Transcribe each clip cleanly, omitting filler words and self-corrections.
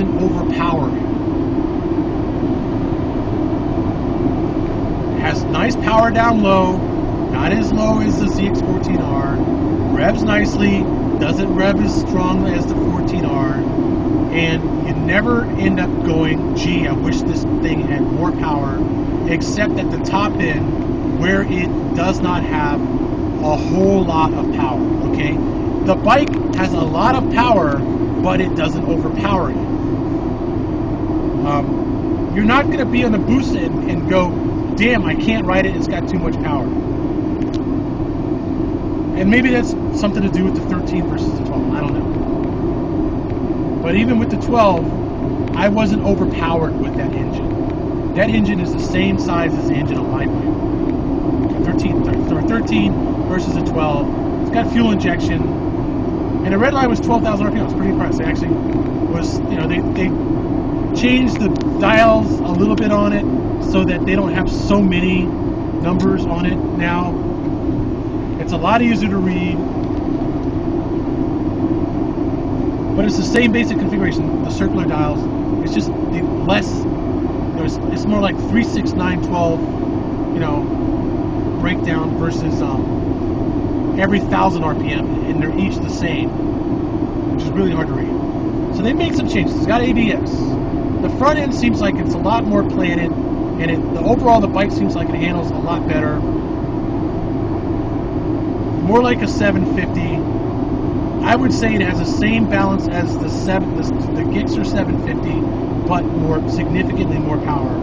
doesn't overpower it. It has nice power down low, not as low as the ZX14R. Revs nicely, doesn't rev as strong as the 14R, and you never end up going, gee, I wish this thing had more power, except at the top end where it does not have a whole lot of power, okay? The bike has a lot of power, but it doesn't overpower you. You're not going to be on the Busa and go, damn, I can't ride it, it's got too much power. And maybe that's something to do with the 13 versus the 12, I don't know. But even with the 12, I wasn't overpowered with that engine. That engine is the same size as the engine on my bike. 13 versus a 12. It's got fuel injection. And the red line was 12,000 RPM. I was pretty impressed. They actually was, you know, they changed the dials a little bit on it so that they don't have so many numbers on it now. It's a lot easier to read. But it's the same basic configuration, the circular dials. It's just the less, you know, it's more like 3, 6, 9, 12, you know, breakdown versus every 1,000 RPM, and they're each the same, which is really hard to read. So they made some changes. It's got ABS. The front end seems like it's a lot more planted, and overall the bike seems like it handles a lot better. More like a 750. I would say it has the same balance as the Gixxer 750, but significantly more power.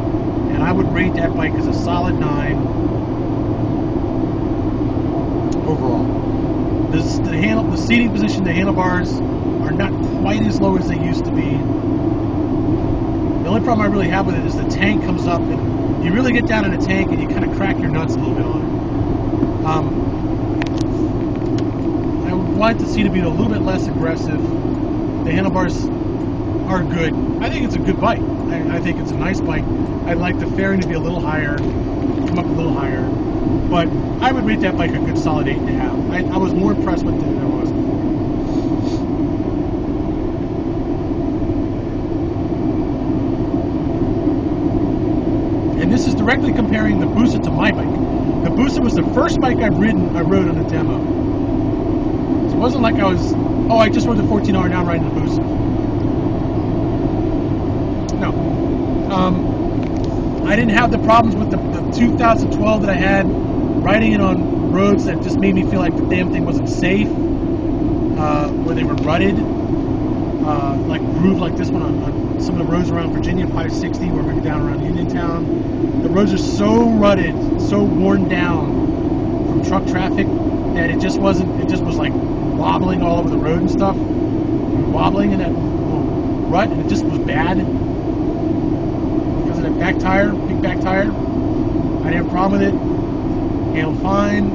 And I would rate that bike as a solid 9 overall. The seating position, the handlebars are not quite as low as they used to be. The only problem I really have with it is the tank comes up, and you really get down in the tank and you kind of crack your nuts a little bit on it. I would like the seat to be a little bit less aggressive. The handlebars are good. I think it's a good bike. I think it's a nice bike. I'd like the fairing to be a little higher, come up a little higher. But I would rate that bike a good solid 8.5. I was more impressed with it than I was before. And this is directly comparing the Busa to my bike. The Busa was the first bike I rode on the demo. So it wasn't like I was, oh, I just rode the 14R, now I'm riding the Busa. No. I didn't have the problems with the 2012 that I had riding it on roads that just made me feel like the damn thing wasn't safe, where they were rutted, like grooved like this one on some of the roads around Virginia, 560, where we were down around Uniontown. The roads are so rutted, so worn down from truck traffic that it just was like wobbling all over the road and stuff, wobbling in that rut, and it just was bad. Because of that back tire, big back tire, I didn't have a problem with it. Handled fine.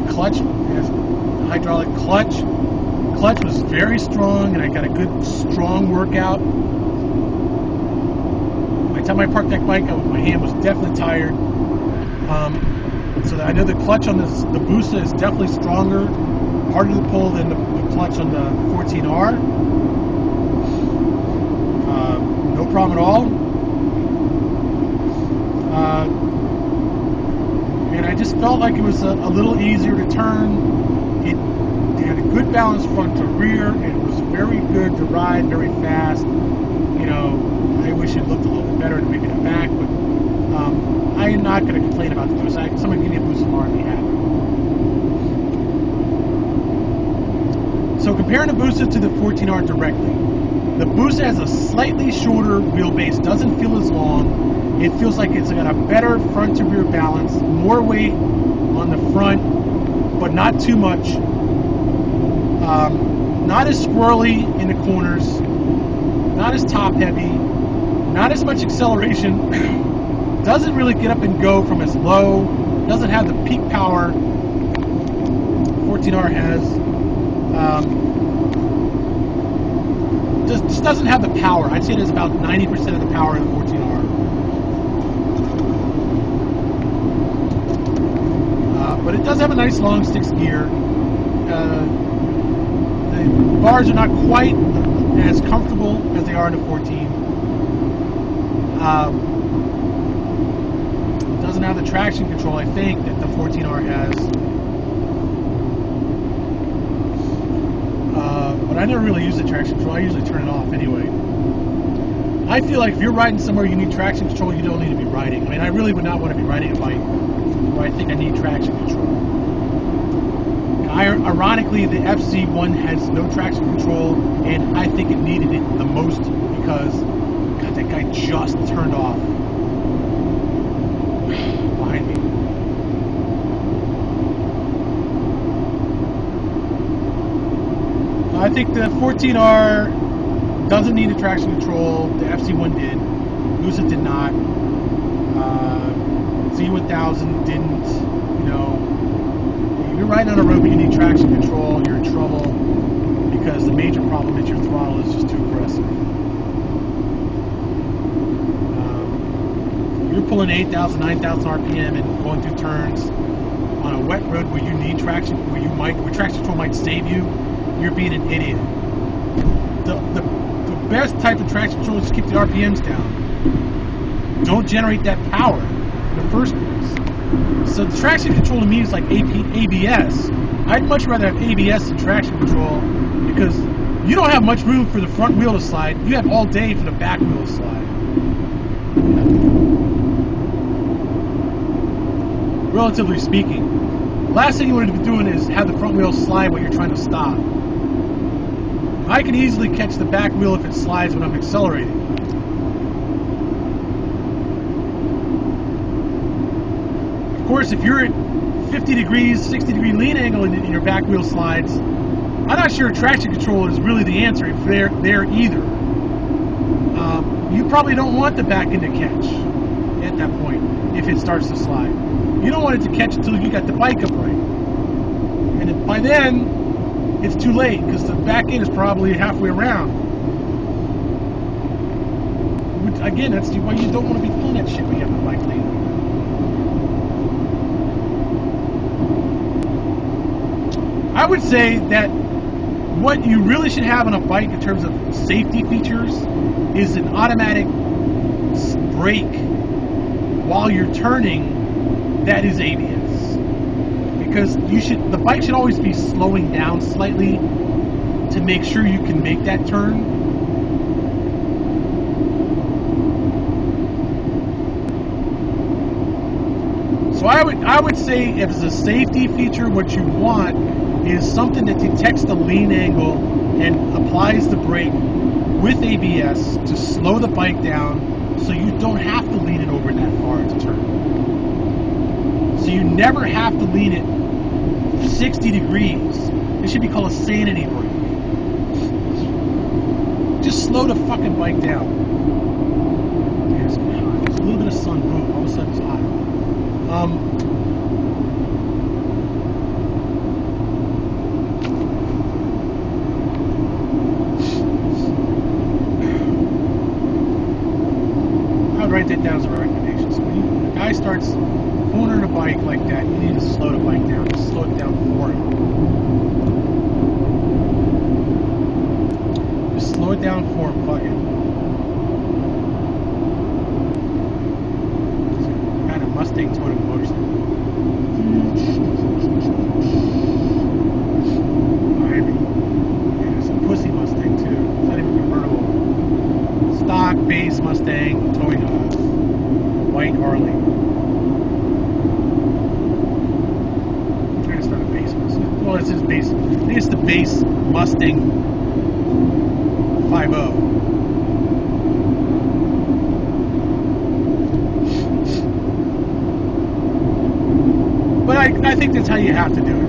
Clutch, has hydraulic clutch. Clutch was very strong, and I got a good strong workout. By the time I parked that bike, my hand was definitely tired. So that I know the clutch on the Busa is definitely stronger, harder to pull than the clutch on the 14R. No problem at all. And I just felt like it was a little easier to turn. It had a good balance front to rear. It was very good to ride, very fast. You know, I wish it looked a little bit better and maybe the back, but I am not going to complain about the Busa. Someone give me a Busa tomorrow and be happy. So comparing the Busa to the 14R directly, the Busa has a slightly shorter wheelbase, doesn't feel as long. It feels like it's got a better front to rear balance, more weight on the front, but not too much. Not as squirrely in the corners, not as top heavy, not as much acceleration. Doesn't really get up and go from as low. Doesn't have the peak power 14R has. Just doesn't have the power. I'd say it has about 90% of the power of the 14R. But it does have a nice long sticks gear. The bars are not quite as Doesn't have the traction control, I think, that the 14R has. But I never really use the traction control. I usually turn it off anyway. I feel like if you're riding somewhere you need traction control, you don't need to be riding. I mean, I really would not want to be riding a bike where I think I need traction control. Ironically, the FZ1 has no traction control, and I think it needed it the most because, God, that guy just turned off behind me. I think the 14R doesn't need a traction control. The FZ1 did. Busa did not. Z1000 didn't. You know, if you're riding on a road where you need traction control, you're in trouble because the major problem is your throttle is just too aggressive. You're pulling 8,000, 9,000 RPM and going through turns on a wet road where you need traction, where traction control might save you. You're being an idiot. The best type of traction control is to keep the RPMs down. Don't generate that power in the first place. So the traction control to me is like ABS. I'd much rather have ABS than traction control because you don't have much room for the front wheel to slide. You have all day for the back wheel to slide. Relatively speaking. The last thing you want to be doing is have the front wheel slide while you're trying to stop. I can easily catch the back wheel if it slides when I'm accelerating. Of course, if you're at 50 degrees, 60 degree lean angle and your back wheel slides, I'm not sure traction control is really the answer if they're there either. You probably don't want the back end to catch at that point if it starts to slide. You don't want it to catch until you got the bike upright. And by then, it's too late because the back end is probably halfway around. Which, again, that's why you don't want to be doing that shit when you have the bike leaning. I would say that what you really should have on a bike in terms of safety features is an automatic brake while you're turning that is ABS. Because the bike should always be slowing down slightly to make sure you can make that turn. So I would say if it's a safety feature, what you want is something that detects the lean angle and applies the brake with ABS to slow the bike down so you don't have to lean it over that far to turn. So you never have to lean it 60 degrees. It should be called a sanity brake. Just slow the fucking bike down. There's a little bit of sun, boom, all of a sudden it's hot. I would write that down as a recommendation. So when a guy starts cornering a bike like that, you need to slow the bike down. Just slow it down for him. Just slow it down for him, fuck it. Kind of Mustang towed motorcycle. There's a pussy Mustang too. It's not even convertible. Stock base Mustang towing a white Harley. Well, it's his base. I think it's the base Mustang 5.0. But I think that's how you have to do it.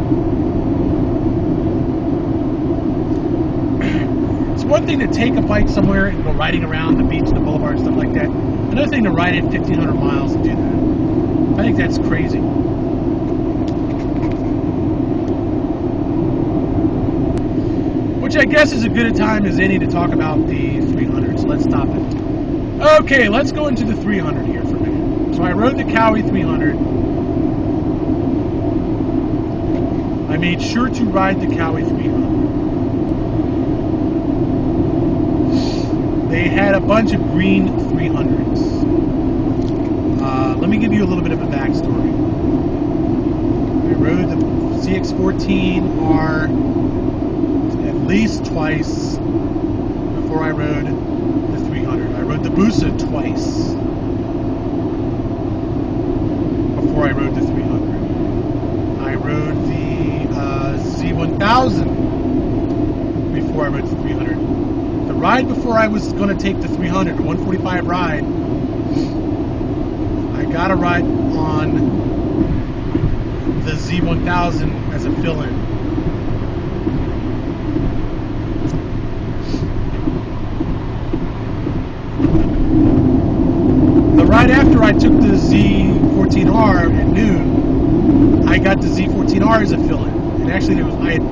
It's one thing to take a bike somewhere and go riding around the beach, the boulevard, and stuff like that. Another thing to ride it 1,500 miles and do that. I think that's crazy. Which I guess is as good a time as any to talk about the 300, so let's stop it. Okay, let's go into the 300 here for a minute. So I rode the Cowie 300. I made sure to ride the Cowie 300. They had a bunch of green 300s. Let me give you a little bit of a backstory. I rode the ZX14R at least twice before I rode the 300. I rode the Busa twice before I rode the 300. I rode the Z1000 before I rode the 300. The ride before I was going to take the 300, the 145 ride, I got a ride on the Z1000 as a fill-in. The ride after I took the Z14R at noon, I got the Z14R as a fill-in. And actually, I had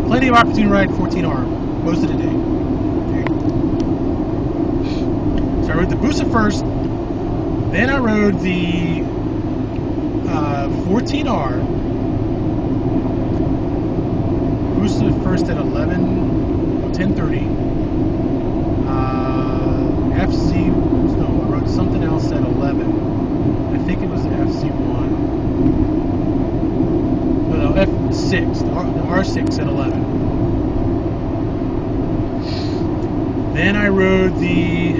plenty of opportunity to ride 14R most of the day. Okay. So I rode the Busa first, then I rode the 14R. Busa first at 10:30. FC, no, I rode something else at 11. I think it was the FC1. No, F6, the R6 at 11. Then I rode the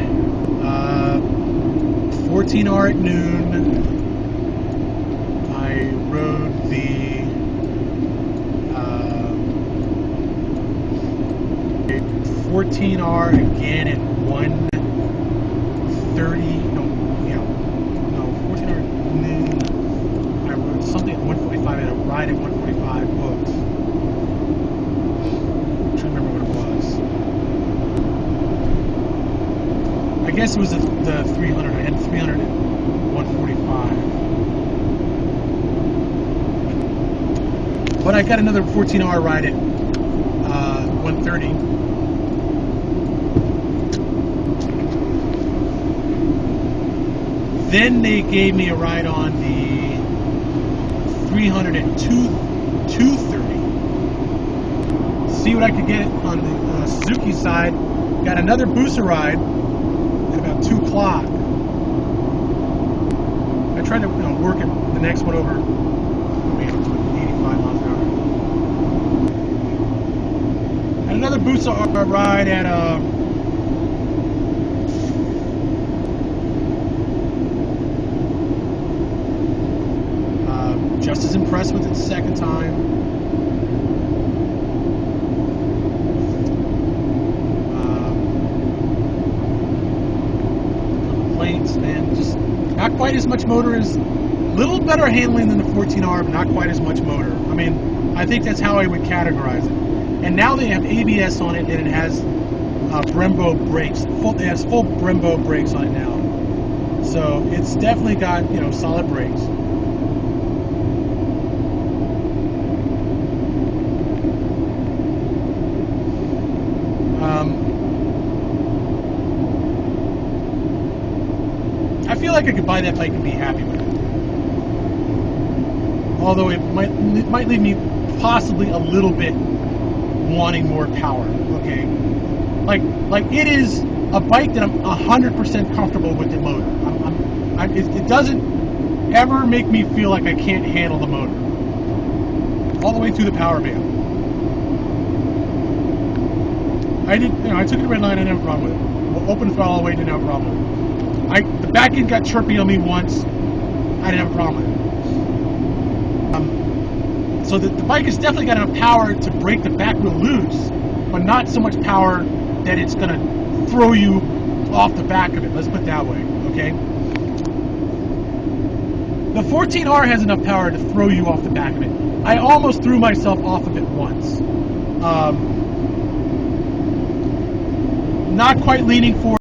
14R at noon. I rode the 14R again at 1:30. No, 14R at noon. I rode something at 1:45. I had a ride at 1:45. Whoops. I'm trying to remember what it was. I guess it was the 300. I had 300 at 1:45. But I got another 14R ride at 1:30. Then they gave me a ride on the 300 at 2:30. See what I could get on the Suzuki side. Got another Busa ride at about 2 o'clock. I tried to work it, the next one over, maybe 85 miles an hour. And another Busa ride at just as impressed with it the second time. Complaints, man, just not quite as much motor as, little better handling than the 14R, but not quite as much motor. I mean, I think that's how I would categorize it. And now they have ABS on it, and it has Brembo brakes. It has full Brembo brakes on it now. So it's definitely got, solid brakes. I feel like I could buy that bike and be happy with it. Although it might leave me possibly a little bit wanting more power. Okay, like it is a bike that I'm 100% comfortable with the motor. It doesn't ever make me feel like I can't handle the motor all the way through the power band. I took it to red line. I didn't have a problem with it. Open throttle all the way, didn't have a problem with it. The back end got chirpy on me once. I didn't have a problem with it. So the bike has definitely got enough power to break the back wheel loose, but not so much power that it's going to throw you off the back of it. Let's put it that way, okay? The 14R has enough power to throw you off the back of it. I almost threw myself off of it once. Not quite leaning forward.